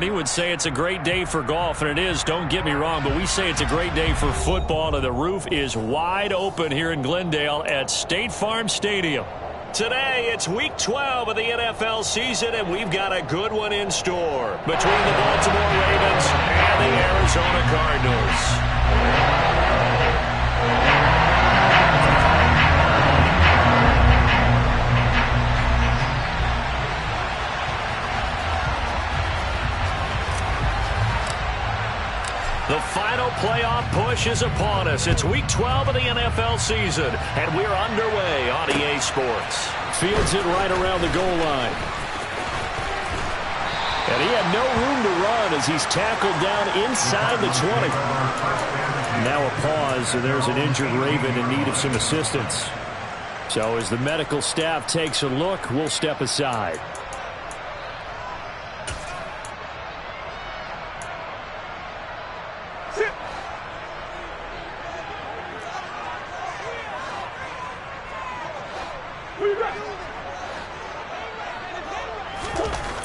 He would say it's a great day for golf, and it is, don't get me wrong, but we say it's a great day for football, and the roof is wide open here in Glendale at State Farm Stadium. Today, it's Week 12 of the NFL season, and we've got a good one in store between the Baltimore Ravens and the Arizona Cardinals. The final playoff push is upon us. It's Week 12 of the NFL season, and we're underway on EA Sports. Fields it right around the goal line. And he had no room to run as he's tackled down inside the 20. Now a pause, so there's an injured Raven in need of some assistance. So as the medical staff takes a look, we'll step aside.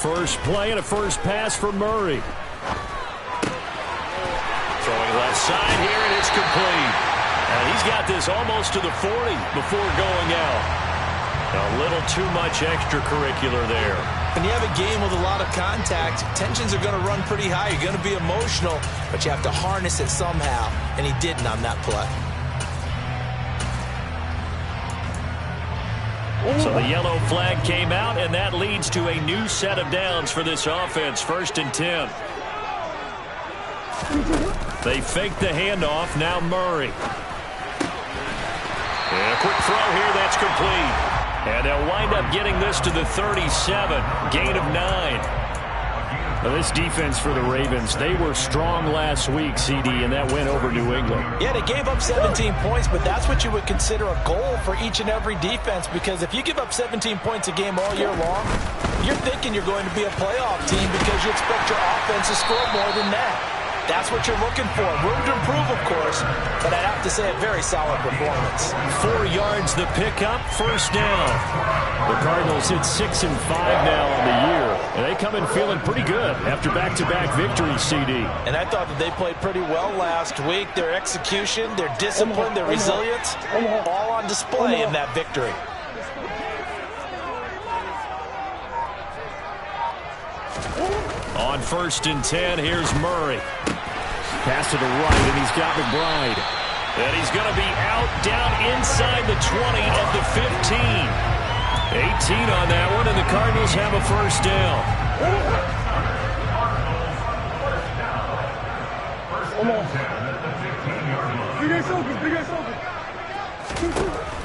First play and a first pass for Murray. Throwing left side here, and it's complete. And he's got this almost to the 40 before going out. A little too much extracurricular there. When you have a game with a lot of contact, tensions are going to run pretty high. You're going to be emotional, but you have to harness it somehow, and he didn't on that play. So the yellow flag came out, and that leads to a new set of downs for this offense. 1st and 10. They fake the handoff. Now Murray. And a quick throw here. That's complete. And they'll wind up getting this to the 37. Gain of 9. Well, this defense for the Ravens, they were strong last week, CD, and that went over New England. Yeah, they gave up 17 points, but that's what you would consider a goal for each and every defense, because if you give up 17 points a game all year long, you're thinking you're going to be a playoff team because you expect your offense to score more than that. That's what you're looking for. Room to improve, of course, but I'd have to say a very solid performance. 4 yards the pickup, 1st down. The Cardinals hit 6 and 5 now on the year, and they come in feeling pretty good after back-to-back victories, CD. And I thought that they played pretty well last week. Their execution, their discipline, their resilience, all on display in that victory. On 1st and 10, here's Murray. Pass to the right, and he's got McBride. And he's going to be out down inside the 20 at the 15. 18 on that one, and the Cardinals have a 1st down.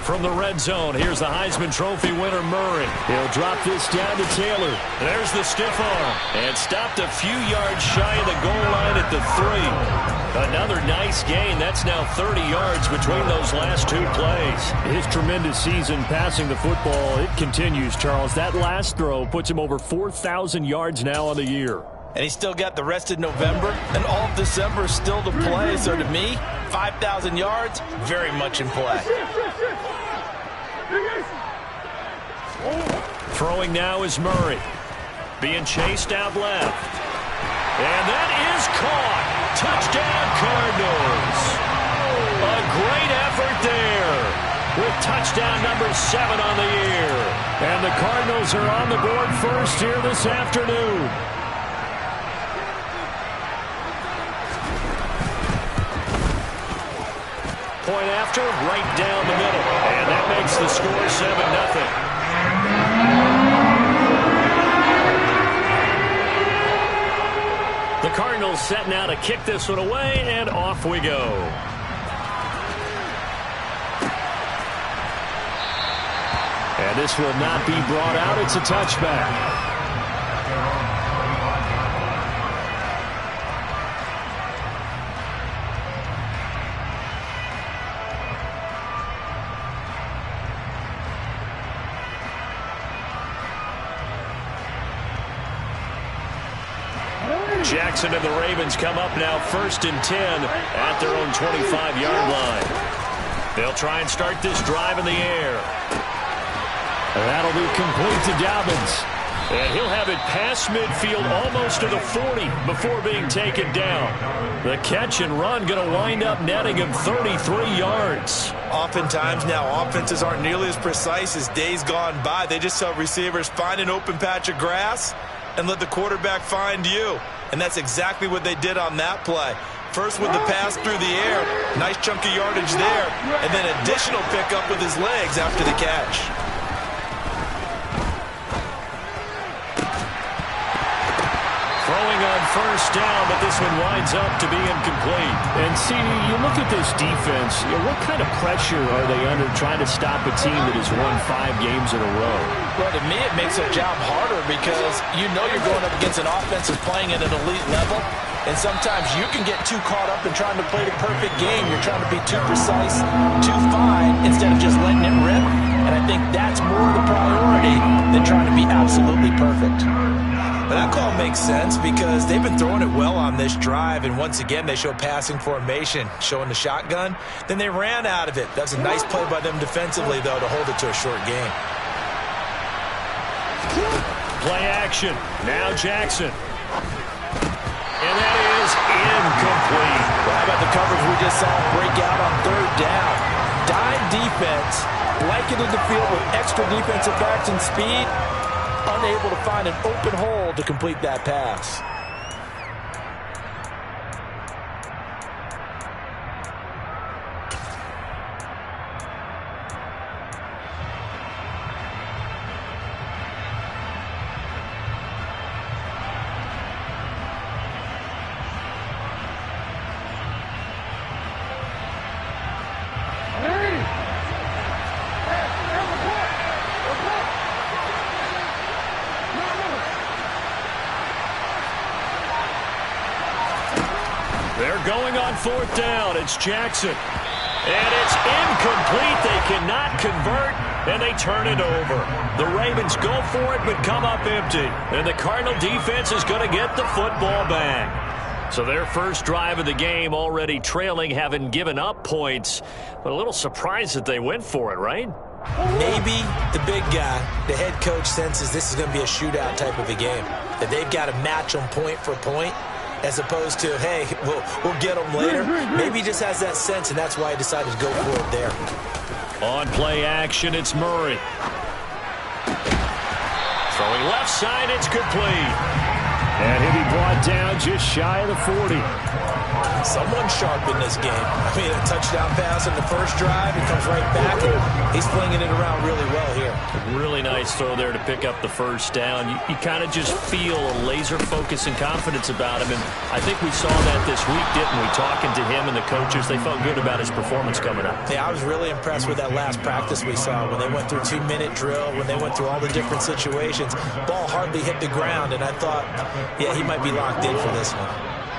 From the red zone, here's the Heisman Trophy winner, Murray. He'll drop this down to Taylor. There's the stiff arm. And stopped a few yards shy of the goal line at the 3. Another nice gain. That's now 30 yards between those last 2 plays. His tremendous season passing the football, it continues, Charles. That last throw puts him over 4,000 yards now on the year. And he's still got the rest of November and all of December still to play. So to me, 5,000 yards, very much in play. Throwing now is Murray. Being chased out left. And that is caught. Touchdown, Cardinals. A great effort there with touchdown number 7 on the year. And the Cardinals are on the board first here this afternoon. Point after, right down the middle. And that makes the score 7-0. The Cardinals set now to kick this one away, and off we go. And this will not be brought out. It's a touchback. Jackson and the Ravens come up now 1st and 10 at their own 25-yard line. They'll try and start this drive in the air. That'll be complete to Dobbins. And he'll have it past midfield almost to the 40 before being taken down. The catch and run going to wind up netting him 33 yards. Oftentimes now, offenses aren't nearly as precise as days gone by. They just tell receivers, find an open patch of grass and let the quarterback find you. And that's exactly what they did on that play. First with the pass through the air, nice chunk of yardage there, and then additional pickup with his legs after the catch. Throwing on first down, but this one winds up to be incomplete. And see, you look at this defense, what kind of pressure are they under trying to stop a team that has won 5 games in a row? Well, to me, it makes their job harder because you know you're going up against an offense that's playing at an elite level. And sometimes you can get too caught up in trying to play the perfect game. You're trying to be too precise, too fine, instead of just letting it rip. And I think that's more the priority than trying to be absolutely perfect. But that call makes sense because they've been throwing it well on this drive. And once again, they show passing formation, showing the shotgun. Then they ran out of it. That's a nice play by them defensively, though, to hold it to a short game. Play action. Now Jackson. And that is incomplete. Well, how about the coverage we just saw break out on third down? Dime defense, blanketed the field with extra defensive backs and speed, unable to find an open hole to complete that pass. They're going on fourth down. It's Jackson. And it's incomplete. They cannot convert, and they turn it over. The Ravens go for it, but come up empty. And the Cardinal defense is going to get the football back. So their first drive of the game already trailing, having given up points. But a little surprised that they went for it, right? Maybe the big guy, the head coach, senses this is going to be a shootout type of a game. That they've got to match them point for point, as opposed to, hey, we'll get them later. Maybe he just has that sense, and that's why he decided to go for it there. On play action, it's Murray. Throwing left side, it's complete. And he'll be brought down just shy of the 40. Someone sharp in this game. I mean, a touchdown pass in the first drive. He comes right back, and he's flinging it around really well here. Really nice throw there to pick up the first down. You kind of just feel a laser focus and confidence about him, and I think we saw that this week, didn't we? Talking to him and the coaches, they felt good about his performance coming up. Yeah, I was really impressed with that last practice we saw when they went through 2-minute drill, when they went through all the different situations. Ball hardly hit the ground, and I thought, yeah, he might be locked in for this one.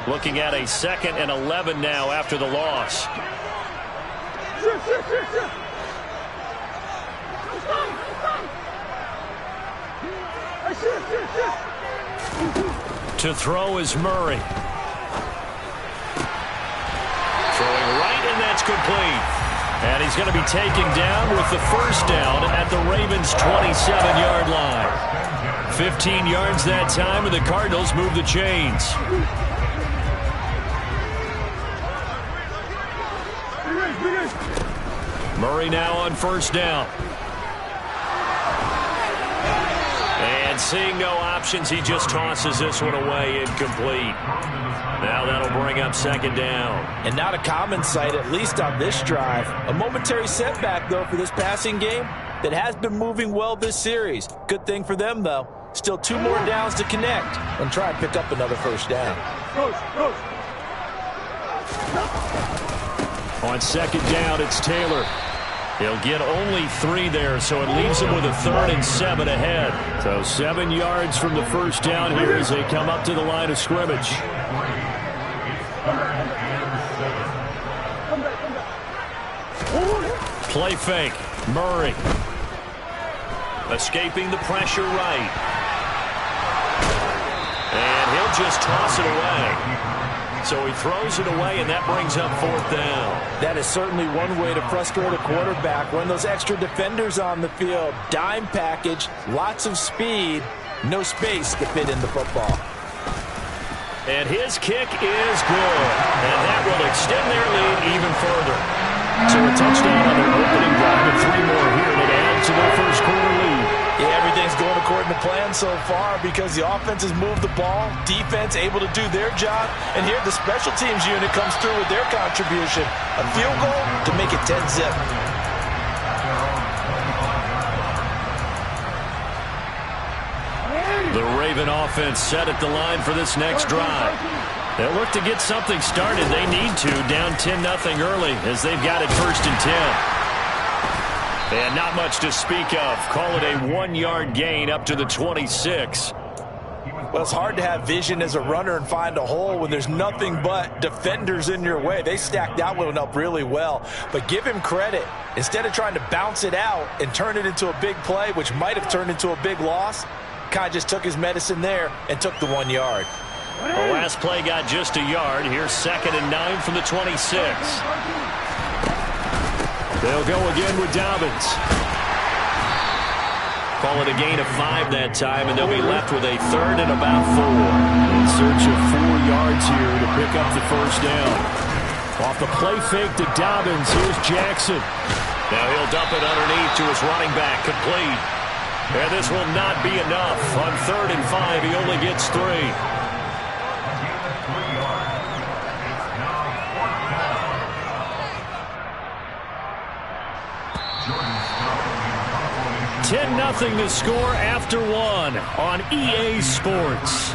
Looking at a 2nd and 11 now after the loss. To throw is Murray. Throwing right, and that's complete. And he's going to be taken down with the first down at the Ravens' 27-yard line. 15 yards that time, and the Cardinals move the chains. Murray now on first down. And seeing no options, he just tosses this one away, incomplete. Now that'll bring up 2nd down. And not a common sight, at least on this drive. A momentary setback, though, for this passing game that has been moving well this series. Good thing for them, though. Still 2 more downs to connect and try and pick up another first down. On 2nd down, it's Taylor. He'll get only 3 there, so it leaves him with a 3rd and 7 ahead. So 7 yards from the first down here as they come up to the line of scrimmage. Play fake. Murray. Escaping the pressure right. And he'll just toss it away. So he throws it away, and that brings up 4th down. That is certainly one way to frustrate a quarterback. When those extra defenders on the field, dime package, lots of speed, No space to fit in the football. And his kick is good. And that will extend their lead even further. So a touchdown on their opening drive and 3 more here, and it adds to their first quarter lead. Yeah, everything's going according to plan so far because the offense has moved the ball, defense able to do their job, and here the special teams unit comes through with their contribution. A field goal to make it 10-zip. The Raven offense set at the line for this next drive. They'll look to get something started. They need to, down 10-0 early as they've got it 1st and 10. And not much to speak of. Call it a 1-yard gain up to the 26. Well, it's hard to have vision as a runner and find a hole when there's nothing but defenders in your way. They stacked that one up really well. But give him credit. Instead of trying to bounce it out and turn it into a big play, which might have turned into a big loss, Kai just took his medicine there and took the 1 yard. The last play got just a yard. Here's 2nd and 9 from the 26. They'll go again with Dobbins. Call it a gain of 5 that time, and they'll be left with a 3rd and about 4. In search of 4 yards here to pick up the first down. Off the play fake to Dobbins, here's Jackson. Now he'll dump it underneath to his running back, complete. And this will not be enough. On 3rd and 5, he only gets 3. 10-0 to score after 1 on EA Sports.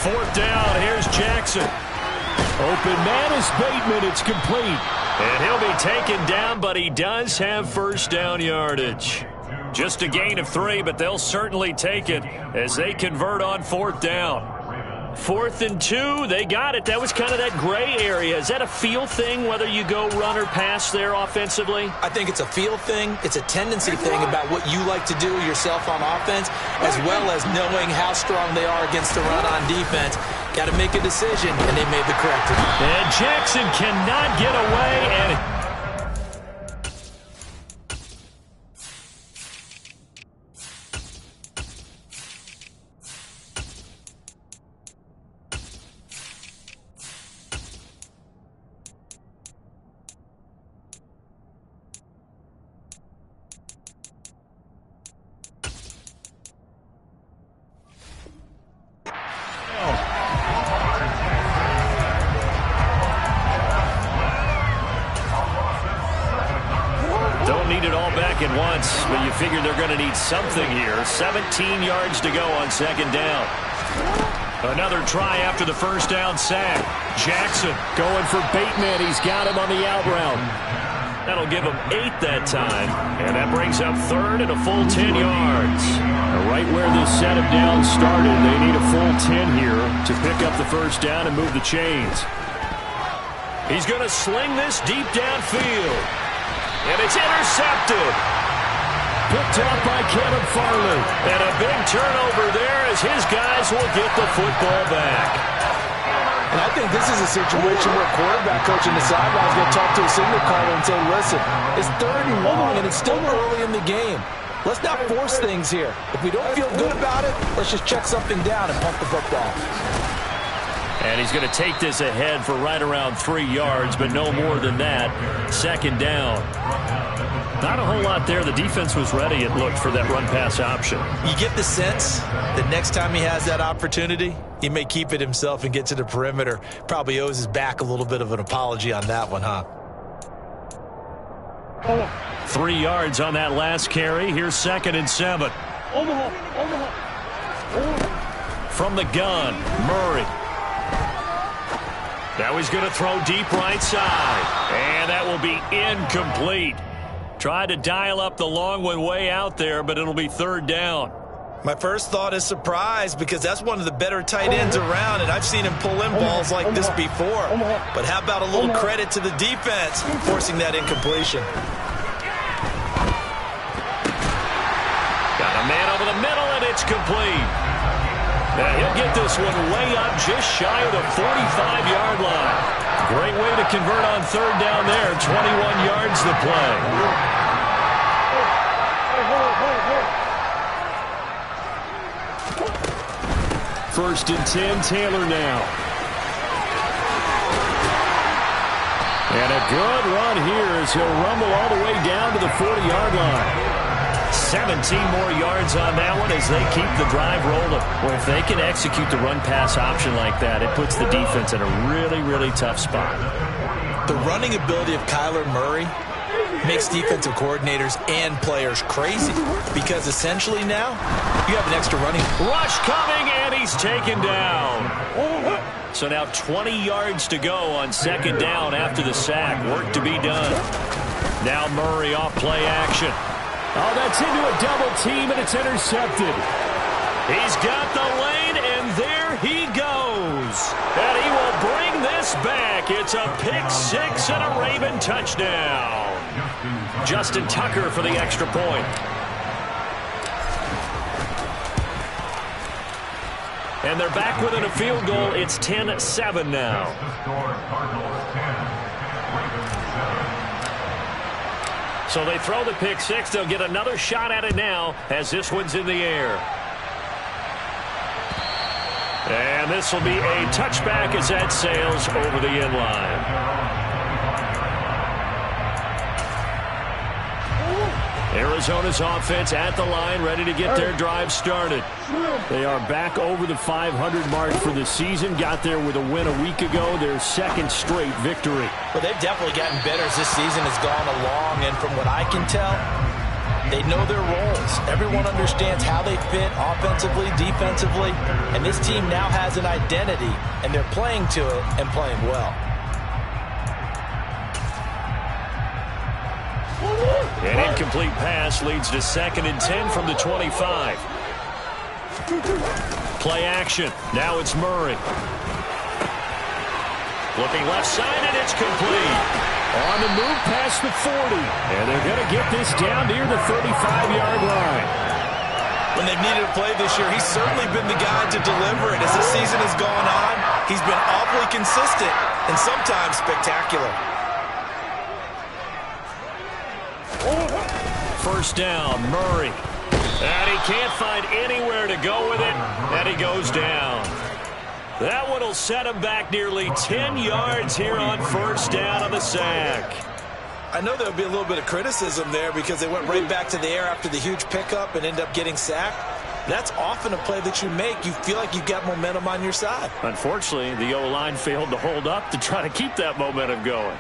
Fourth down, here's Jackson. Open man is Bateman, it's complete. And he'll be taken down, but he does have first down yardage. Just a gain of 3, but they'll certainly take it as they convert on 4th down. 4th and 2, they got it. That was kind of that gray area. Is that a feel thing, whether you go run or pass there offensively? I think it's a feel thing. It's a tendency thing about what you like to do yourself on offense, as well as knowing how strong they are against the run on defense. Got to make a decision, and they made the correct one. And Jackson cannot get away, and at once, but you figure they're going to need something here. 17 yards to go on 2nd down. Another try after the first down sack. Jackson going for Bateman. He's got him on the out route. That'll give him 8 that time, and that brings up 3rd and a full 10 yards. Right where this set of downs started, they need a full 10 here to pick up the first down and move the chains. He's going to sling this deep downfield. And it's intercepted. Picked up by Kevin Farley. And a big turnover there as his guys will get the football back. And I think this is a situation where a quarterback coach in the sideline is going to talk to a signal caller and say, listen, it's 3rd and long, and it's still early in the game. Let's not force things here. If we don't feel good about it, let's just check something down and pump the football. And he's going to take this ahead for right around 3 yards, but no more than that. 2nd down. Not a whole lot there. The defense was ready, it looked, for that run-pass option. You get the sense that next time he has that opportunity, he may keep it himself and get to the perimeter. Probably owes his back a little bit of an apology on that one, huh? 3 yards on that last carry. Here's 2nd and 7. From the gun, Murray. Now he's going to throw deep right side. And that will be incomplete. Tried to dial up the long one way out there, but it'll be 3rd down. My first thought is surprise, because that's one of the better tight ends around, and I've seen him pull in balls like this before. But how about a little credit to the defense forcing that incompletion? Got a man over the middle, and it's complete. Now he'll get this one way up just shy of the 45-yard line. Great way to convert on third down there. 21 yards the play. First and 10, Taylor now. And a good run here as he'll rumble all the way down to the 40-yard line. 17 more yards on that one as they keep the drive rolling. Well, if they can execute the run-pass option like that, it puts the defense in a really, really tough spot. The running ability of Kyler Murray makes defensive coordinators and players crazy, because essentially now you have an extra running. Rush coming, and he's taken down. So now 20 yards to go on second down after the sack. Work to be done. Now Murray off play action. Oh, that's into a double team, and it's intercepted. He's got the lane, and there he goes. And he will bring this back. It's a pick six and a Raven touchdown. Justin Tucker for the extra point. And they're back within a field goal. It's 10-7 now. So they throw the pick six. They'll get another shot at it now as this one's in the air. And this will be a touchback as that sails over the end line. Arizona's offense at the line, ready to get their drive started. They are back over the 500 mark for the season. Got there with a win a week ago, their second straight victory. Well, they've definitely gotten better as this season has gone along, and from what I can tell, they know their roles. Everyone understands how they fit offensively, defensively, and this team now has an identity, and they're playing to it and playing well. An incomplete pass leads to 2nd and 10 from the 25. Play action. Now it's Murray. Looking left side, and it's complete. On the move past the 40. And they're going to get this down near the 35-yard line. When they've needed a play this year, he's certainly been the guy to deliver it. As the season has gone on, he's been awfully consistent and sometimes spectacular. First down, Murray. And he can't find anywhere to go with it, and he goes down. That one will set him back nearly 10 yards here on first down on the sack. I know there'll be a little bit of criticism there because they went right back to the air after the huge pickup and end up getting sacked. That's often a play that you make. You feel like you've got momentum on your side. Unfortunately, the O-line failed to hold up to try to keep that momentum going.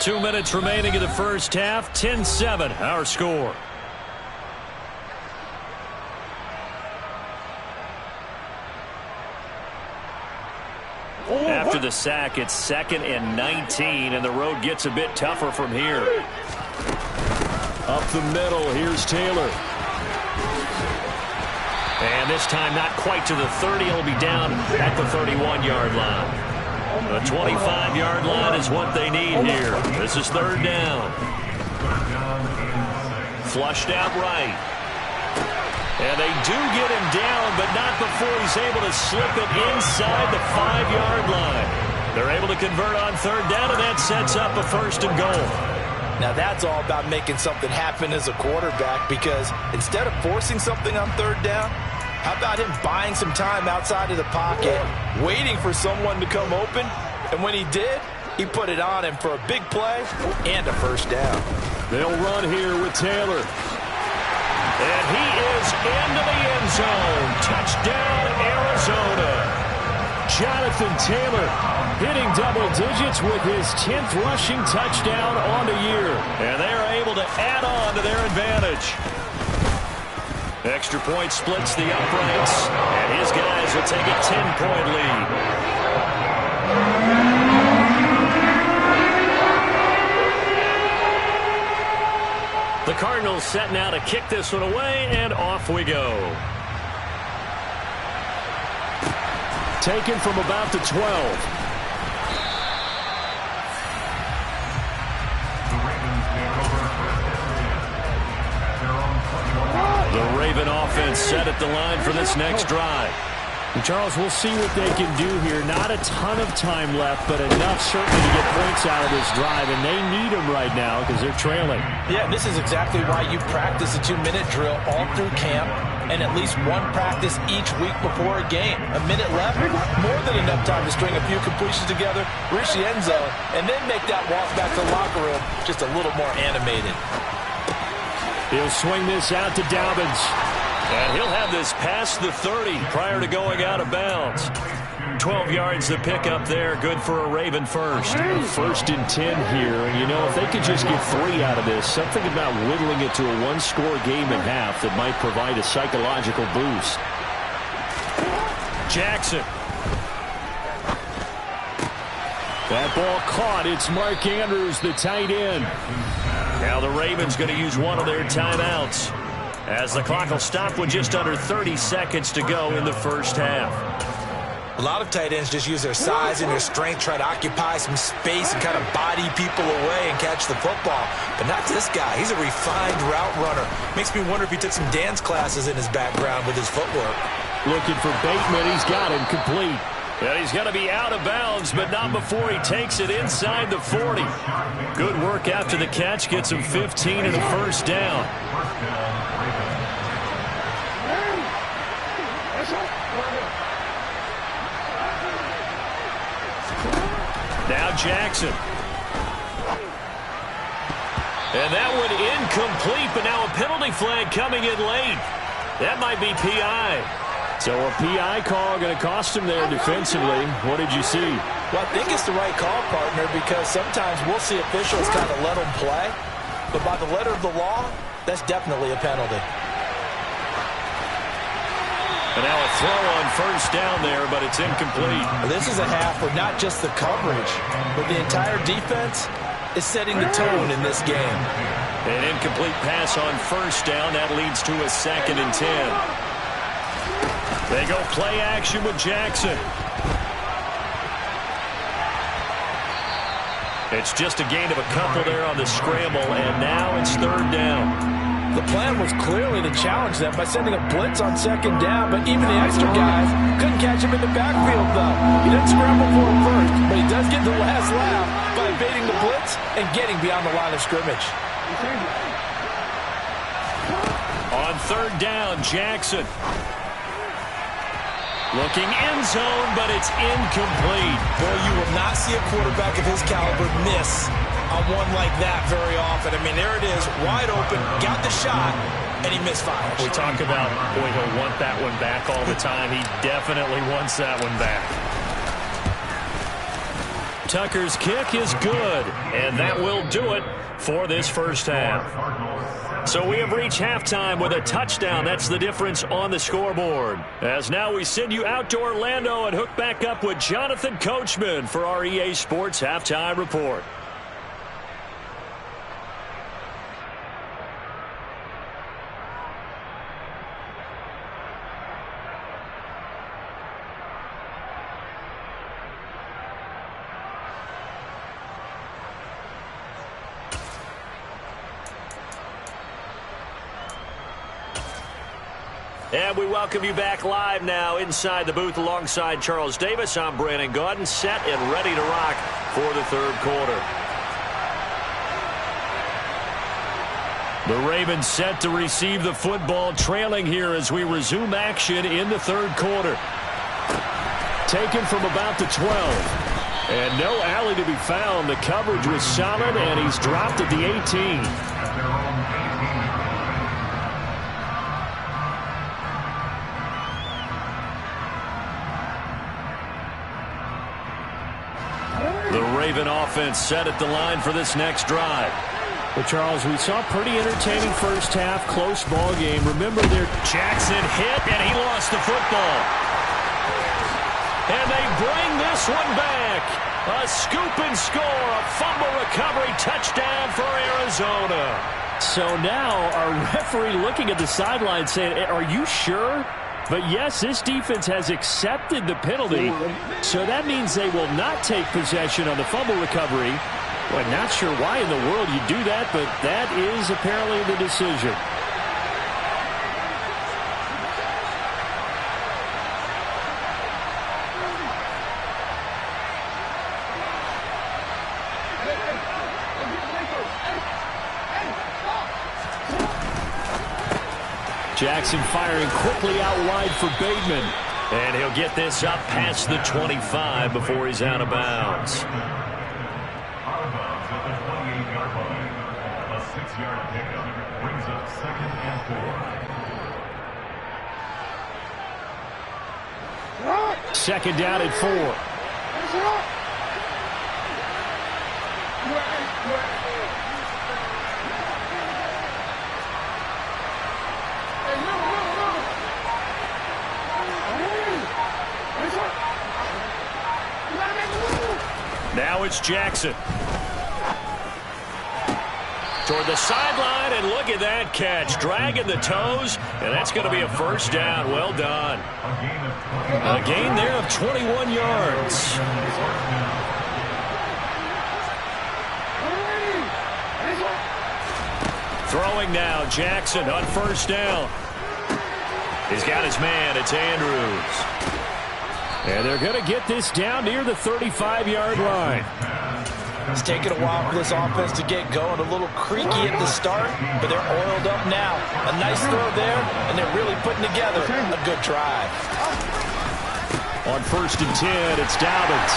2 minutes remaining in the first half. 10-7, our score. After the sack, it's 2nd and 19, and the road gets a bit tougher from here. Up the middle, here's Taylor. And this time not quite to the 30. He'll be down at the 31-yard line. The 25-yard line is what they need here. This is 3rd down. Flushed out right. And they do get him down, but not before he's able to slip it inside the 5-yard line. They're able to convert on 3rd down, and that sets up a 1st and goal. Now that's all about making something happen as a quarterback, because instead of forcing something on 3rd down, how about him buying some time outside of the pocket, waiting for someone to come open, and when he did, he put it on him for a big play and a 1st down. They'll run here with Taylor. And he is into the end zone. Touchdown, Arizona. Jonathan Taylor hitting double digits with his 10th rushing touchdown on the year. And they are able to add on to their advantage. Extra point splits the uprights, and his guys will take a 10-point lead. The Cardinals all set now to kick this one away, and off we go. Taken from about the 12. The Raven offense set at the line for this next drive. And Charles, we'll see what they can do here. Not a ton of time left, but enough certainly to get points out of this drive, and they need them right now because they're trailing. Yeah, and this is exactly why you practice a 2-minute drill all through camp and at least one practice each week before a game. A minute left, more than enough time to string a few completions together, reach the end zone, and then make that walk back to the locker room just a little more animated. He'll swing this out to Dobbins. And he'll have this past the 30 prior to going out of bounds. 12 yards to pick up there. Good for a Raven first. First and 10 here. And, you know, if they could just get 3 out of this, something about whittling it to a one-score game at half that might provide a psychological boost. Jackson. That ball caught. It's Mark Andrews, the tight end. Now the Ravens going to use one of their timeouts, as the clock will stop with just under 30 seconds to go in the first half. A lot of tight ends just use their size and their strength, try to occupy some space and kind of body people away and catch the football. But not this guy. He's a refined route runner. Makes me wonder if he took some dance classes in his background with his footwork. Looking for Bateman. He's got him complete. And he's going to be out of bounds, but not before he takes it inside the 40. Good work after the catch. Gets him 15 and a first down. Now Jackson. And that one incomplete, but now a penalty flag coming in late. That might be PI. So a PI call going to cost him there defensively. What did you see? Well, I think it's the right call, partner, because sometimes we'll see officials kind of let them play. But by the letter of the law, that's definitely a penalty. And now a throw on first down there, but it's incomplete. This is a half where not just the coverage, but the entire defense is setting the tone in this game. An incomplete pass on first down. That leads to a 2nd and 10. They go play action with Jackson. It's just a gain of a couple there on the scramble, and now it's 3rd down. The plan was clearly to challenge them by sending a blitz on 2nd down, but even the extra guys couldn't catch him in the backfield, though. He didn't scramble for him first, but he does get the last laugh by evading the blitz and getting beyond the line of scrimmage. On 3rd down, Jackson. Looking end zone, but it's incomplete. Boy, you will not see a quarterback of his caliber miss on one like that very often. I mean, there it is, wide open, got the shot, and he misfires. We talk about, boy, he'll want that one back all the time. He definitely wants that one back. Tucker's kick is good, and that will do it for this first half. So we have reached halftime with a touchdown. That's the difference on the scoreboard. As now we send you out to Orlando and hook back up with Jonathan Coachman for our EA Sports Halftime Report. And we welcome you back live now inside the booth alongside Charles Davis. I'm Brandon Gaudin, set and ready to rock for the 3rd quarter. The Ravens set to receive the football, trailing here as we resume action in the 3rd quarter. Taken from about the 12. And no alley to be found. The coverage was solid, and he's dropped at the 18. The Raven offense set at the line for this next drive. Well, Charles, we saw a pretty entertaining first half, close ball game. Remember their Jackson hit, and he lost the football. And they bring this one back. A scoop and score, a fumble recovery touchdown for Arizona. So now our referee looking at the sideline saying, are you sure? But yes, this defense has accepted the penalty, so that means they will not take possession on the fumble recovery. Well, not sure why in the world you do that, but that is apparently the decision. Jackson firing quickly out wide for Bateman. And he'll get this up past the 25 before he's out of bounds. Out of bounds at the 28-yard line. A 6-yard pickup brings up 2nd and 4. Second down and 4. Now it's Jackson. Toward the sideline, and look at that catch. Dragging the toes, and that's going to be a first down. Well done. A gain there of 21 yards. Throwing now, Jackson on first down. He's got his man. It's Andrews. And they're going to get this down near the 35-yard line. It's taken a while for this offense to get going. A little creaky at the start, but they're oiled up now. A nice throw there, and they're really putting together a good drive. On 1st and 10, it's Dobbins.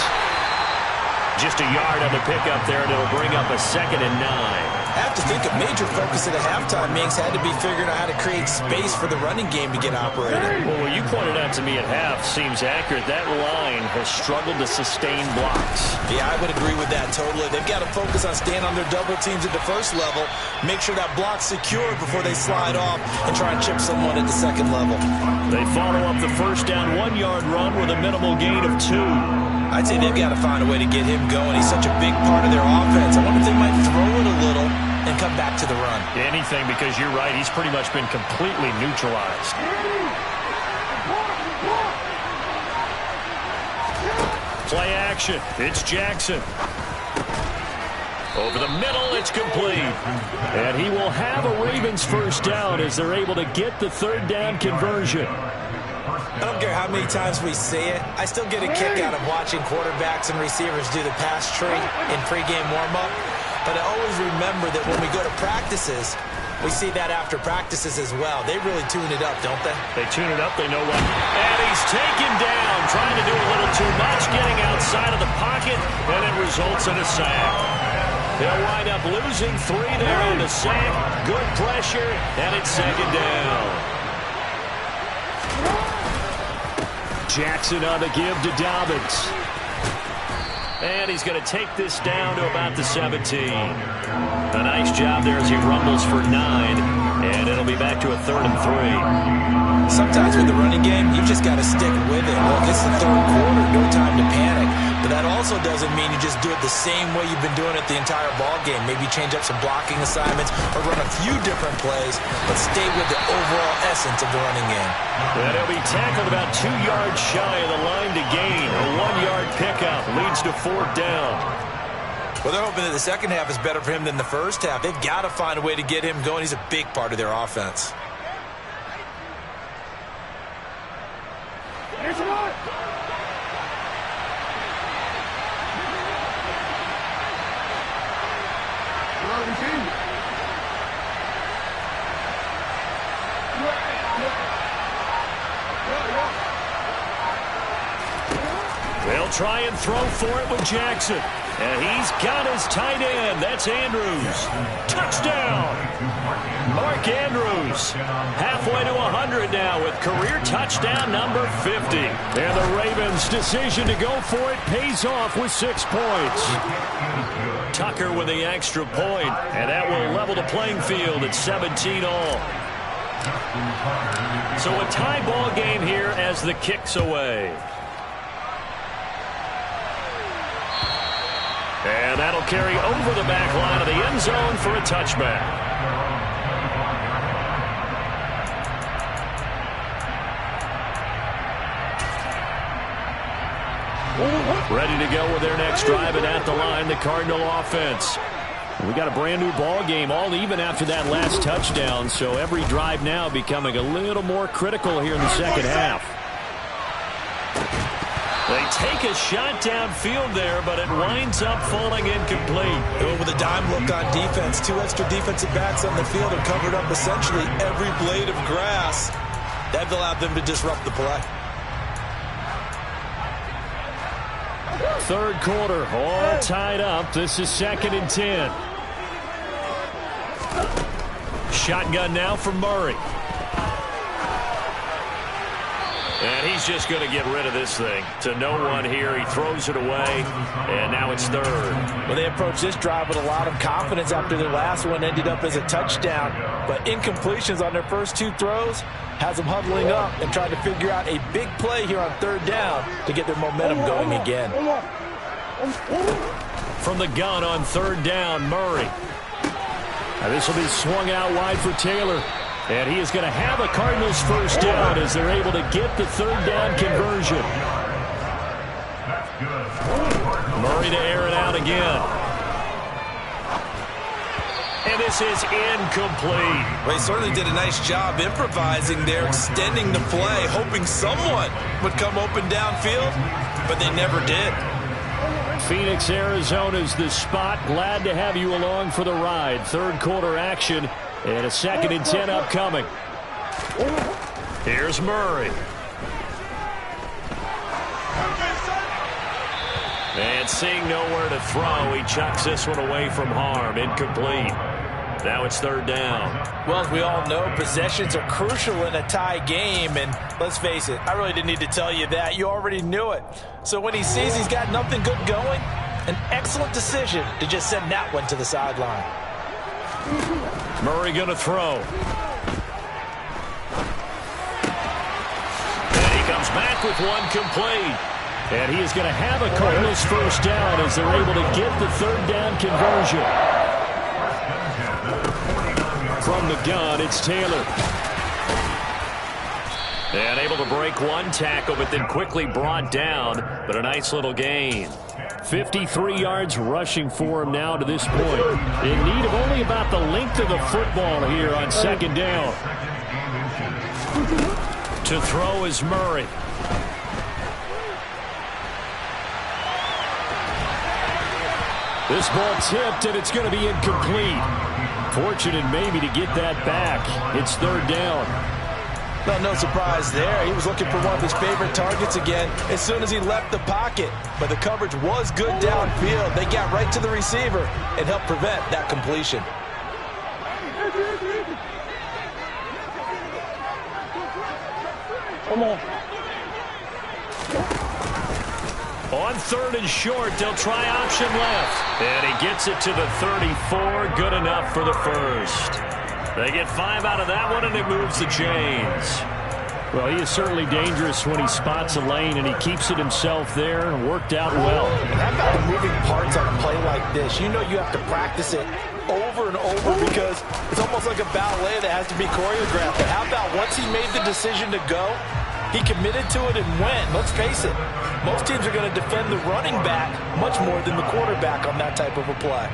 Just a yard on the pickup there, and it'll bring up a 2nd and 9. I have to think a major focus at the halftime, Minks, had to be figuring out how to create space for the running game to get operated. Well, what you pointed out to me at half seems accurate. That line has struggled to sustain blocks. Yeah, I would agree with that totally. They've got to focus on staying on their double teams at the first level, make sure that block's secure before they slide off and try and chip someone at the second level. They follow up the first down 1-yard run with a minimal gain of 2. I'd say they've got to find a way to get him going. He's such a big part of their offense. I wonder if they might throw it a little and come back to the run. Anything, because you're right. He's pretty much been completely neutralized. Play action. It's Jackson. Over the middle, it's complete. And he will have a Ravens first down as they're able to get the 3rd down conversion. I don't care how many times we say it, I still get a kick out of watching quarterbacks and receivers do the pass tree in pregame warm-up. But I always remember that when we go to practices, we see that after practices as well. They really tune it up, don't they? They tune it up. They know what. And he's taken down, trying to do a little too much, getting outside of the pocket, and it results in a sack. They'll wind up losing 3 there on the sack. Good pressure, and it's 2nd down. Jackson on the give to Dobbins. And he's going to take this down to about the 17. A nice job there as he rumbles for 9. And it'll be back to a 3rd and 3. Sometimes with the running game, you've just got to stick with it. Look, it's the 3rd quarter, no time to panic. But that also doesn't mean you just do it the same way you've been doing it the entire ball game. Maybe change up some blocking assignments or run a few different plays, but stay with the overall essence of the running game. And he'll be tackled about 2 yards shy of the line to gain. A 1-yard pickup leads to 4th down. Well, they're hoping that the second half is better for him than the first half. They've got to find a way to get him going. He's a big part of their offense. They'll try and throw for it with Jackson. And he's got his tight end. That's Andrews. Touchdown! Mark Andrews. Halfway to 100 now with career touchdown number 50. And the Ravens' decision to go for it pays off with 6 points. Tucker with the extra point. And that will level the playing field at 17 all. So a tie ball game here as the kick's away. And that'll carry over the back line of the end zone for a touchback. Ready to go with their next drive, and at the line, the Cardinal offense. We got a brand new ball game, all even after that last touchdown, so every drive now becoming a little more critical here in the second half. They take a shot downfield there, but it winds up falling incomplete. With a dime look on defense, 2 extra defensive backs on the field have covered up essentially every blade of grass. That allowed them to disrupt the play. Third quarter, all tied up. This is 2nd and 10. Shotgun now for Murray. And he's just going to get rid of this thing. To no one here. He throws it away, and now it's 3rd. Well, they approached this drive with a lot of confidence after their last one ended up as a touchdown. But incompletions on their first 2 throws has them huddling up and trying to figure out a big play here on 3rd down to get their momentum going again. From the gun on 3rd down, Murray. Now this will be swung out wide for Taylor. And he is going to have a Cardinals first down as they're able to get the 3rd down conversion. Murray to air it out again. And this is incomplete. Well, he certainly did a nice job improvising there, extending the play, hoping someone would come open downfield, but they never did. Phoenix, Arizona's the spot. Glad to have you along for the ride. 3rd quarter action. And a 2nd and 10 upcoming. Here's Murray. And seeing nowhere to throw, he chucks this one away from harm. Incomplete. Now it's 3rd down. Well, as we all know, possessions are crucial in a tie game. And let's face it, I really didn't need to tell you that. You already knew it. So when he sees he's got nothing good going, an excellent decision to just send that one to the sideline. Murray going to throw. And he comes back with one complete. And he is going to have a Cardinals first down as they're able to get the 3rd down conversion. From the gun, it's Taylor. And able to break one tackle, but then quickly brought down. But a nice little gain. 53 yards rushing for him now to this point. In need of only about the length of the football here on 2nd down. To throw is Murray. This ball tipped, and it's going to be incomplete. Fortunate maybe to get that back. It's 3rd down. Well, no surprise there. He was looking for one of his favorite targets again as soon as he left the pocket. But the coverage was good downfield. They got right to the receiver and helped prevent that completion. Come on. On 3rd and short, they'll try option left. And he gets it to the 34. Good enough for the first. They get 5 out of that one, and it moves the chains. Well, he is certainly dangerous when he spots a lane, and he keeps it himself there and worked out well. And how about the moving parts on a play like this? You know you have to practice it over and over because it's almost like a ballet that has to be choreographed. But how about once he made the decision to go, he committed to it and went. Let's face it, most teams are going to defend the running back much more than the quarterback on that type of a play.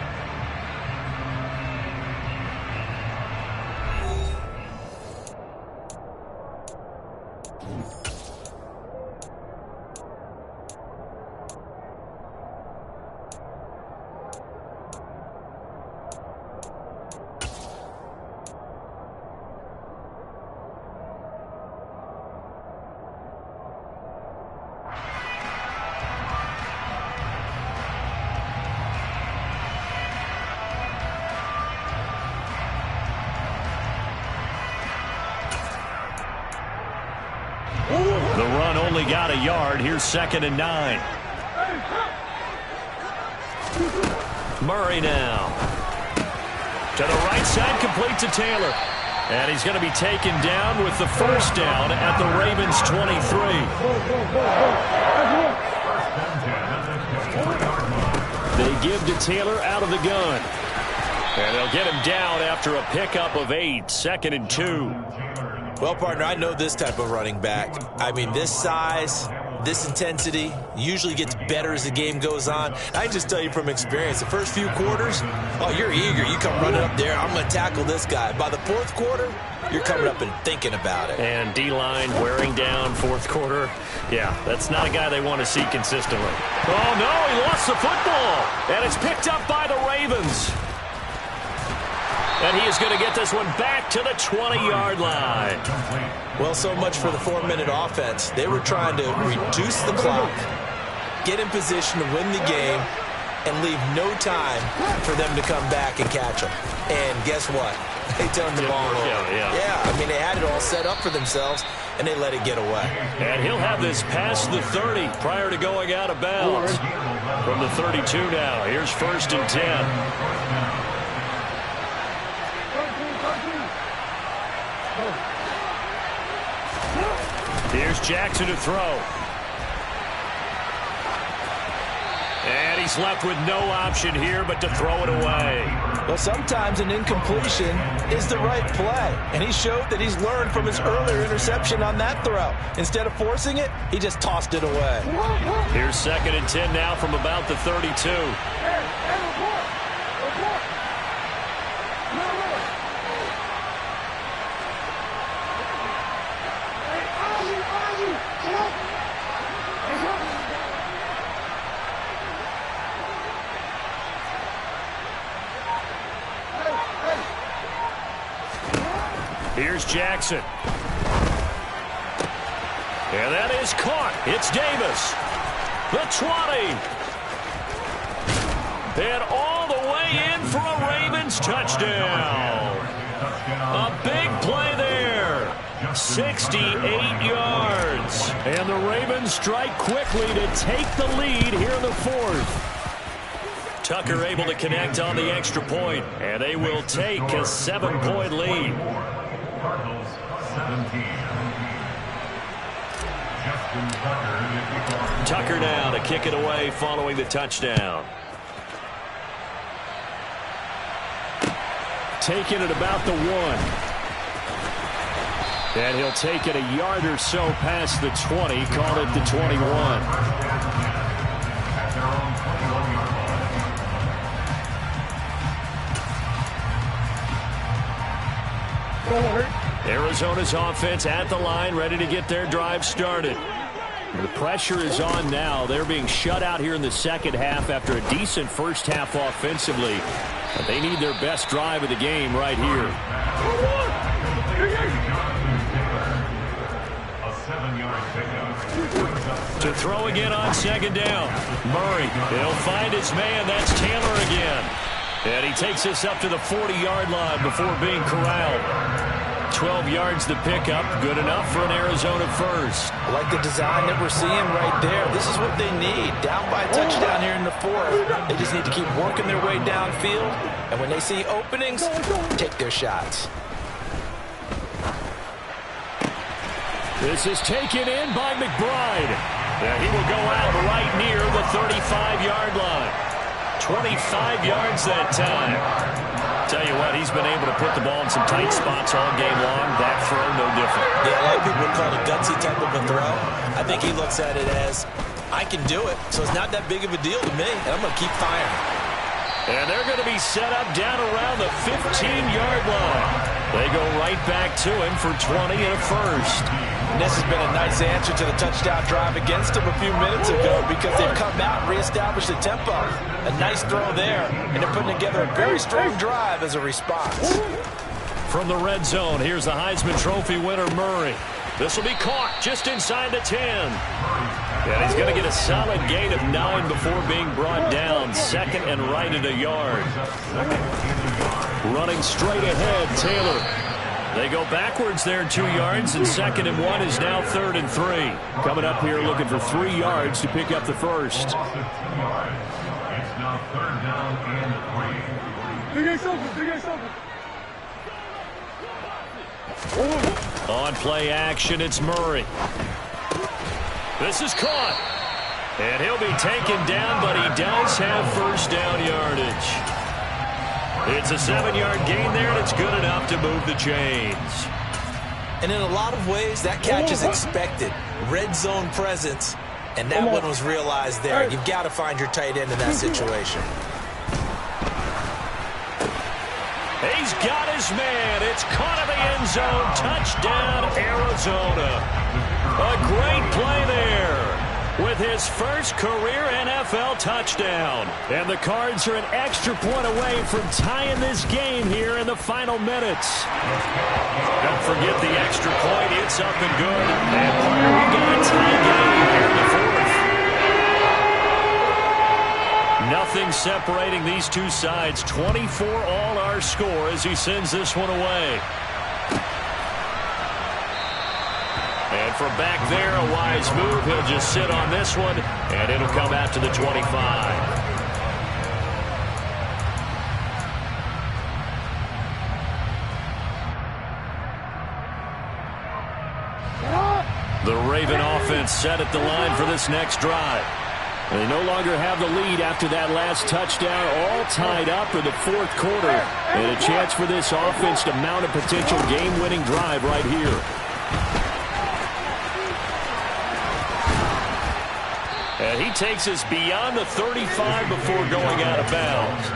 The run only got a yard. Here's 2nd and 9. Murray now. To the right side, complete to Taylor. And he's going to be taken down with the first down at the Ravens 23. They give to Taylor out of the gun. And they'll get him down after a pickup of 8, 2nd and 2. Well, partner, I know this type of running back. I mean, this size, this intensity usually gets better as the game goes on. I just tell you from experience, the first few quarters, oh, you're eager. You come running up there, I'm going to tackle this guy. By the fourth quarter, you're coming up and thinking about it. And D-line wearing down fourth quarter. Yeah, that's not a guy they want to see consistently. Oh, no, he lost the football. And it's picked up by the Ravens. And he is going to get this one back to the 20-yard line. Well, so much for the 4-minute offense. They were trying to reduce the clock, get in position to win the game, and leave no time for them to come back and catch them. And guess what? They turned the ball over. Yeah, I mean, they had it all set up for themselves, and they let it get away. And he'll have this past the 30 prior to going out of bounds. From the 32 now, here's 1st and 10. Here's Jackson to throw. And he's left with no option here but to throw it away. Well, sometimes an incompletion is the right play. And he showed that he's learned from his earlier interception on that throw. Instead of forcing it, he just tossed it away. Here's 2nd and 10 now from about the 32. Here's Jackson. And that is caught. It's Davis. The 20. And all the way in for a Ravens touchdown. A big play there. 68 yards. And the Ravens strike quickly to take the lead here in the 4th. Tucker able to connect on the extra point. And they will take a 7-point lead. Cardinals 17. Tucker now to kick it away following the touchdown. Taking it about the 1. And he'll take it a yard or so past the 20. Call it the 21. Arizona's offense at the line, ready to get their drive started. The pressure is on now. They're being shut out here in the second half after a decent first half offensively. But they need their best drive of the game right here. A 7-yard pickup. To throw again on 2nd down. Murray, he'll find his man. That's Taylor again. And he takes us up to the 40-yard line before being corralled. 12 yards to pick up. Good enough for an Arizona first. I like the design that we're seeing right there. This is what they need. Down by a touchdown here in the 4th. They just need to keep working their way downfield. And when they see openings, take their shots. This is taken in by McBride. And he will go out right near the 35-yard line. 25 yards that time. Tell you what, he's been able to put the ball in some tight spots all game long. That throw, no different. Yeah, a lot of people would call it a gutsy type of a throw. I think he looks at it as, I can do it, so it's not that big of a deal to me, and I'm going to keep firing. And they're going to be set up down around the 15-yard line. They go right back to him for 20 and a first. And this has been a nice answer to the touchdown drive against them a few minutes ago because they've come out and reestablished the tempo. A nice throw there, and they're putting together a very strong drive as a response. From the red zone, here's the Heisman Trophy winner, Murray. This will be caught just inside the 10. And he's going to get a solid gain of 9 before being brought down. 2nd and right at a yard. Running straight ahead, Taylor. They go backwards there 2 yards, and 2nd and 1 is now 3rd and 3. Coming up here looking for 3 yards to pick up the first. It's now 3rd down and 3. On play action, it's Murray. This is caught. And he'll be taken down, but he does have first down yardage. It's a 7-yard gain there, and it's good enough to move the chains. And in a lot of ways, that catch is expected. Red zone presence, and that one was realized there. You've got to find your tight end in that situation. He's got his man. It's caught in the end zone. Touchdown, Arizona. A great play there with his first career NFL touchdown. And the Cards are an extra point away from tying this game here in the final minutes. Don't forget the extra point. It's up and good. And partner, we got a tie game here in the fourth. Nothing separating these two sides. 24 all our score as he sends this one away. And from back there, a wise move. He'll just sit on this one, and it'll come out to the 25. The Raven offense set at the line for this next drive. They no longer have the lead after that last touchdown, all tied up in the fourth quarter. And a chance for this offense to mount a potential game-winning drive right here. And he takes us beyond the 35 before going out of bounds.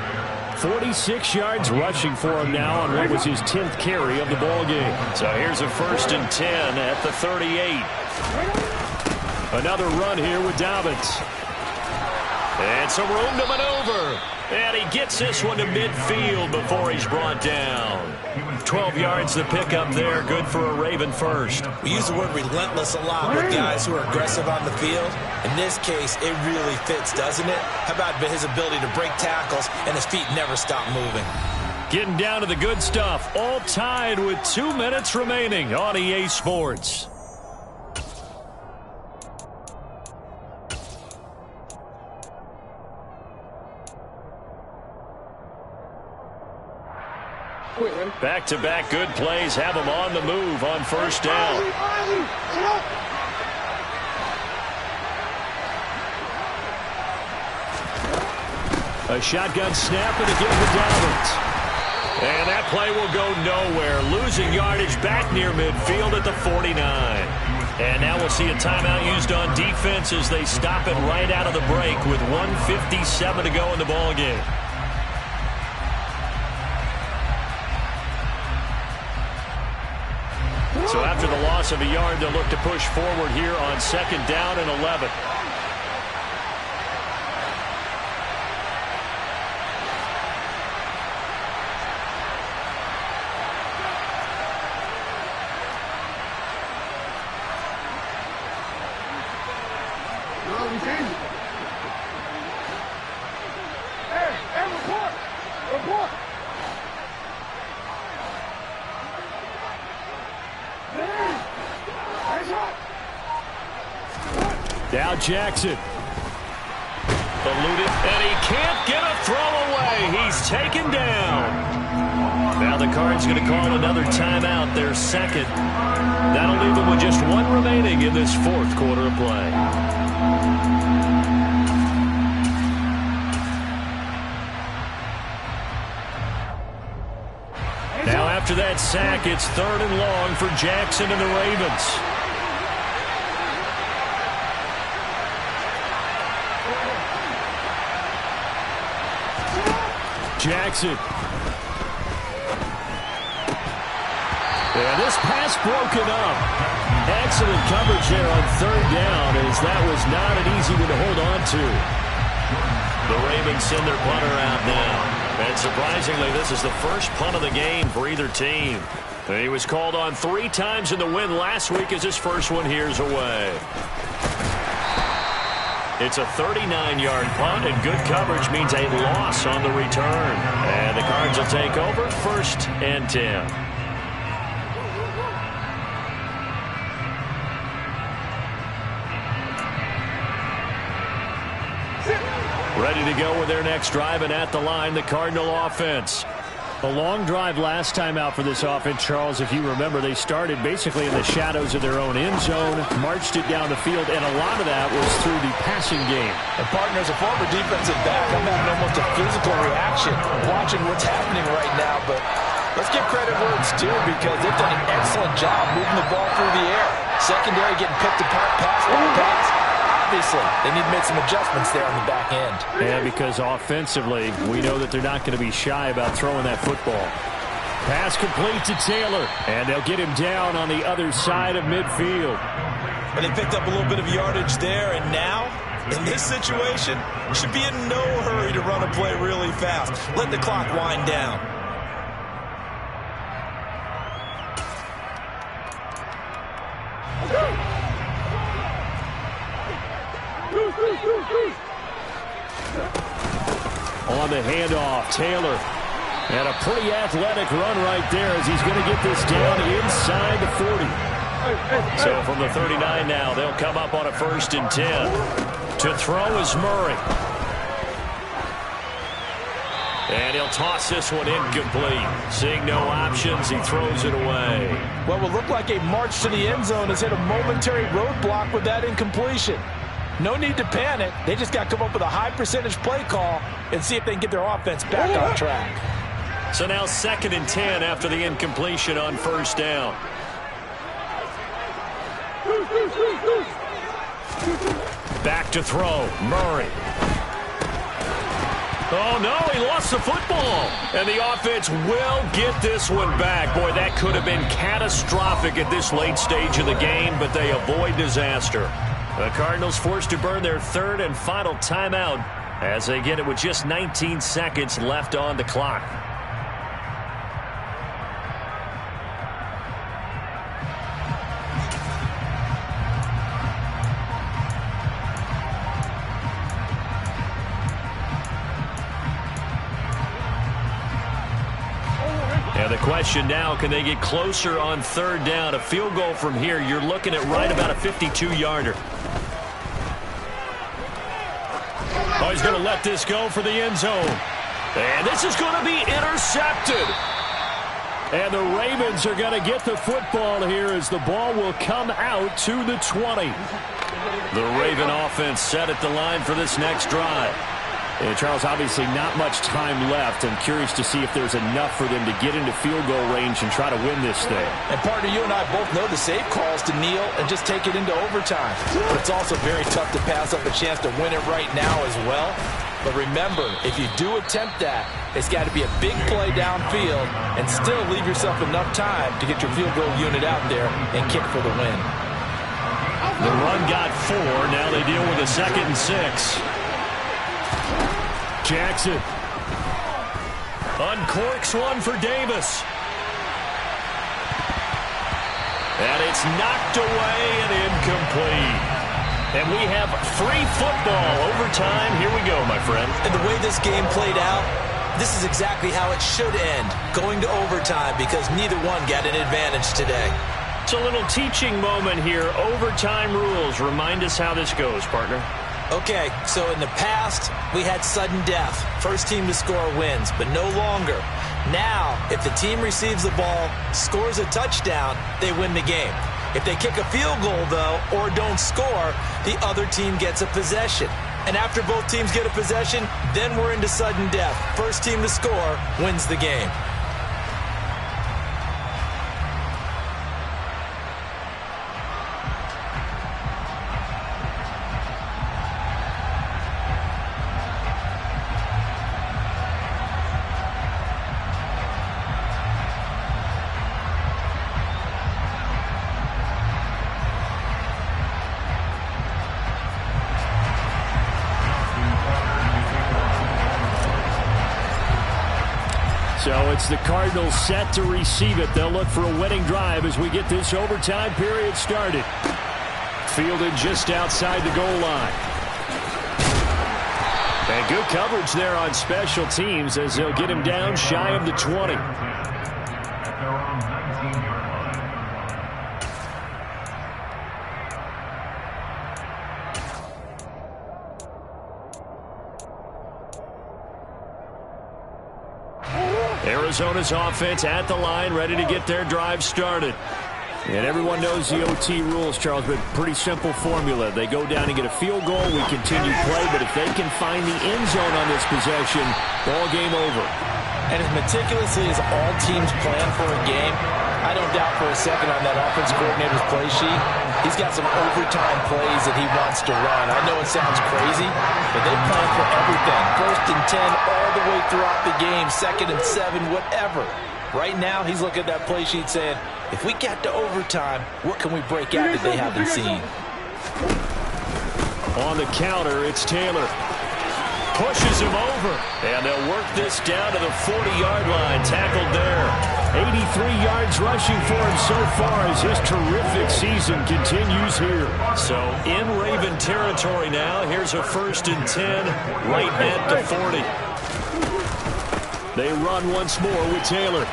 46 yards rushing for him now on what was his 10th carry of the ball game. So here's a 1st and 10 at the 38. Another run here with Dobbins. And some room to maneuver. And he gets this one to midfield before he's brought down. 12 yards to pick up there. Good for a Raven first. We use the word relentless a lot with guys who are aggressive on the field. In this case, it really fits, doesn't it? How about his ability to break tackles and his feet never stop moving? Getting down to the good stuff. All tied with 2 minutes remaining on EA Sports. Back-to-back good plays have him on the move on first down. A shotgun snap and again to Dobbins. And that play will go nowhere. Losing yardage back near midfield at the 49. And now we'll see a timeout used on defense as they stop it right out of the break with 1:57 to go in the ballgame. So after the loss of a yard, they'll look to push forward here on 2nd down and 11. Now Jackson. Eluded, and he can't get a throw away. He's taken down. Now the Cards going to call another timeout, their second. That'll leave them with just 1 remaining in this 4th quarter of play. Now after that sack, it's 3rd and long for Jackson and the Ravens. Jackson. And this pass broken up. Excellent coverage there on 3rd down, as that was not an easy one to hold on to. The Ravens send their punter out now. And surprisingly, this is the first punt of the game for either team. And he was called on 3 times in the win last week as his first one here's away. It's a 39-yard punt, and good coverage means a loss on the return. And the Cards will take over 1st and 10. Ready to go with their next drive, and at the line, the Cardinal offense. A long drive last time out for this offense, Charles. If you remember, they started basically in the shadows of their own end zone, marched it down the field, and a lot of that was through the passing game. And partner, as a former defensive back, I'm having almost a physical reaction watching what's happening right now. But let's give credit where it's due, because they've done an excellent job moving the ball through the air. Secondary getting picked apart pass by pass. Obviously, they need to make some adjustments there on the back end. Yeah, because offensively, we know that they're not going to be shy about throwing that football. Pass complete to Taylor, and they'll get him down on the other side of midfield. And they picked up a little bit of yardage there, and now, in this situation, should be in no hurry to run a play really fast. Let the clock wind down. On the handoff, Taylor. And a pretty athletic run right there as he's going to get this down inside the 40. So from the 39 now, they'll come up on a 1st and 10. To throw is Murray. And he'll toss this one incomplete. Seeing no options, he throws it away. What will look like a march to the end zone has hit a momentary roadblock with that incompletion. No need to panic. They just got to come up with a high percentage play call and see if they can get their offense back on track. So now 2nd and 10 after the incompletion on 1st down. Back to throw, Murray. Oh, no, he lost the football. And the offense will get this one back. Boy, that could have been catastrophic at this late stage of the game, but they avoid disaster. The Cardinals forced to burn their 3rd and final timeout as they get it with just 19 seconds left on the clock. And the question now, can they get closer on 3rd down? A field goal from here, you're looking at right about a 52-yarder. Oh, he's going to let this go for the end zone. And this is going to be intercepted. And the Ravens are going to get the football here as the ball will come out to the 20. The Raven offense set at the line for this next drive. And Charles, obviously not much time left. I'm curious to see if there's enough for them to get into field goal range and try to win this thing. And partner, you and I both know the safe calls to kneel and just take it into overtime. But it's also very tough to pass up a chance to win it right now as well. But remember, if you do attempt that, it's got to be a big play downfield and still leave yourself enough time to get your field goal unit out there and kick for the win. The run got 4. Now they deal with a 2nd and 6. Jackson uncorks one for Davis. And it's knocked away and incomplete. And we have free football overtime. Here we go, my friend. And the way this game played out, this is exactly how it should end, going to overtime, because neither one got an advantage today. It's a little teaching moment here. Overtime rules. Remind us how this goes, partner. Okay, so in the past, we had sudden death. First team to score wins, but no longer. Now, if the team receives the ball, scores a touchdown, they win the game. If they kick a field goal, though, or don't score, the other team gets a possession. And after both teams get a possession, then we're into sudden death. First team to score wins the game. So it's the Cardinals set to receive it. They'll look for a winning drive as we get this overtime period started. Fielded just outside the goal line. And good coverage there on special teams as they'll get him down shy of the 20. Arizona's offense at the line, ready to get their drive started. And everyone knows the OT rules, Charles, but pretty simple formula. They go down and get a field goal, we continue play, but if they can find the end zone on this possession, ball game over. And as meticulously as all teams plan for a game, I don't doubt for a second on that offense coordinator's play sheet, he's got some overtime plays that he wants to run. I know it sounds crazy, but they plan for everything. 1st and 10 all the way throughout the game, 2nd and 7, whatever. Right now, he's looking at that play sheet saying, if we get to overtime, what can we break out that they haven't seen? On the counter, it's Taylor. Pushes him over. And they'll work this down to the 40-yard line. Tackled there. 83 yards rushing for him so far as his terrific season continues here. So in Raven territory now. Here's a 1st and 10 right at the 40. They run once more with Taylor.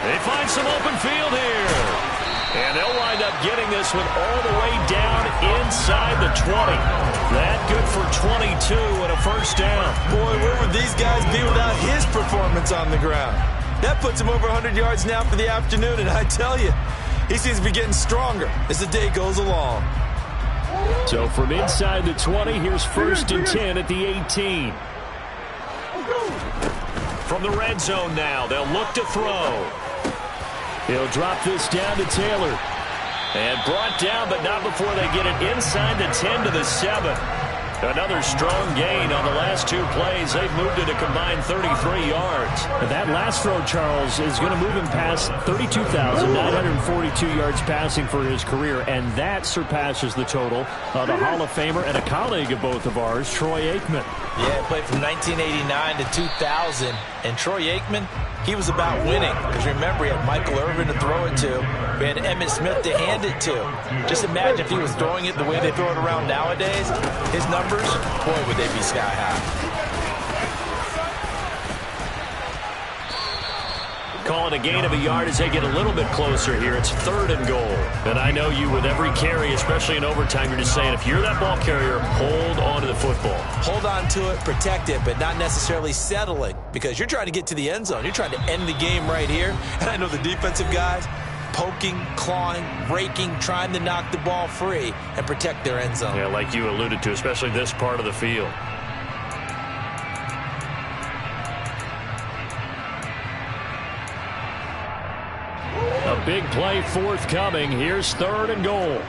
They find some open field here. And they'll wind up getting this one all the way down inside the 20. That good for 22 and a 1st down. Boy, where would these guys be without his performance on the ground? That puts him over 100 yards now for the afternoon, and I tell you, he seems to be getting stronger as the day goes along. So from inside the 20, here's 1st and 10 at the 18. From the red zone now, they'll look to throw. He'll drop this down to Taylor. And brought down, but not before they get it inside the 10 to the 7. Another strong gain on the last 2 plays. They've moved it a combined 33 yards. That last throw, Charles, is going to move him past 32,942 yards passing for his career, and that surpasses the total of the Hall of Famer and a colleague of both of ours, Troy Aikman. Yeah, played from 1989 to 2000, and Troy Aikman, he was about winning. Because remember, he had Michael Irvin to throw it to. We had Emmitt Smith to hand it to. Just imagine if he was throwing it the way they throw it around nowadays. His numbers, boy, would they be sky high. Call it a gain of a yard as they get a little bit closer here. It's 3rd and goal. And I know you, with every carry, especially in overtime, you're just saying, if you're that ball carrier, hold on to the football. Hold on to it, protect it, but not necessarily settle it, because you're trying to get to the end zone. You're trying to end the game right here. And I know the defensive guys, poking, clawing, raking, trying to knock the ball free and protect their end zone. Yeah, like you alluded to, especially this part of the field. A big play forthcoming. Here's 3rd and goal.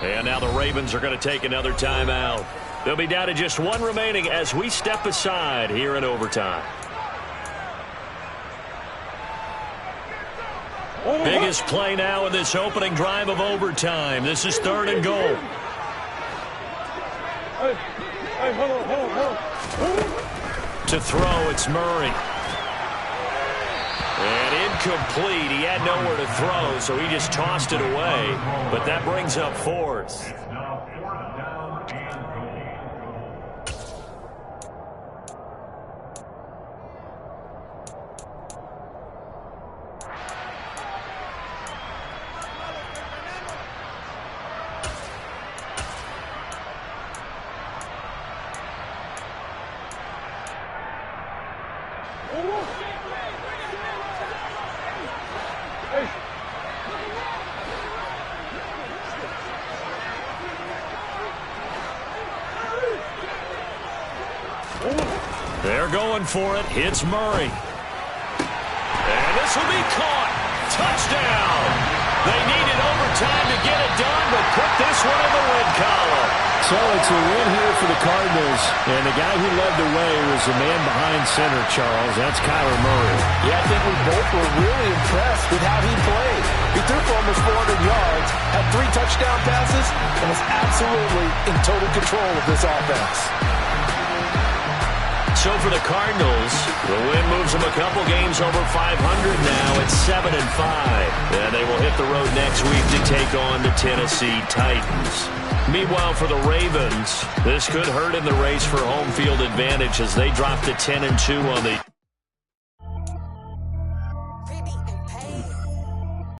And now the Ravens are going to take another timeout. They'll be down to just 1 remaining as we step aside here in overtime. Biggest play now in this opening drive of overtime. This is 3rd and goal. To throw, it's Murray. And incomplete. He had nowhere to throw, so he just tossed it away. But that brings up 4th. They're going for it. Hits Murray. And this will be caught. Touchdown. They needed overtime to get it done, but put this one in the win column. So it's a win here for the Cardinals, and the guy who led the way was the man behind center, Charles. That's Kyler Murray. Yeah, I think we both were really impressed with how he played. He threw for almost 400 yards, had 3 touchdown passes, and was absolutely in total control of this offense. So for the Cardinals, the win moves them a couple games over 500 now. It's 7-5. And they will hit the road next week to take on the Tennessee Titans. Meanwhile, for the Ravens, this could hurt in the race for home field advantage as they drop to 10-2 on the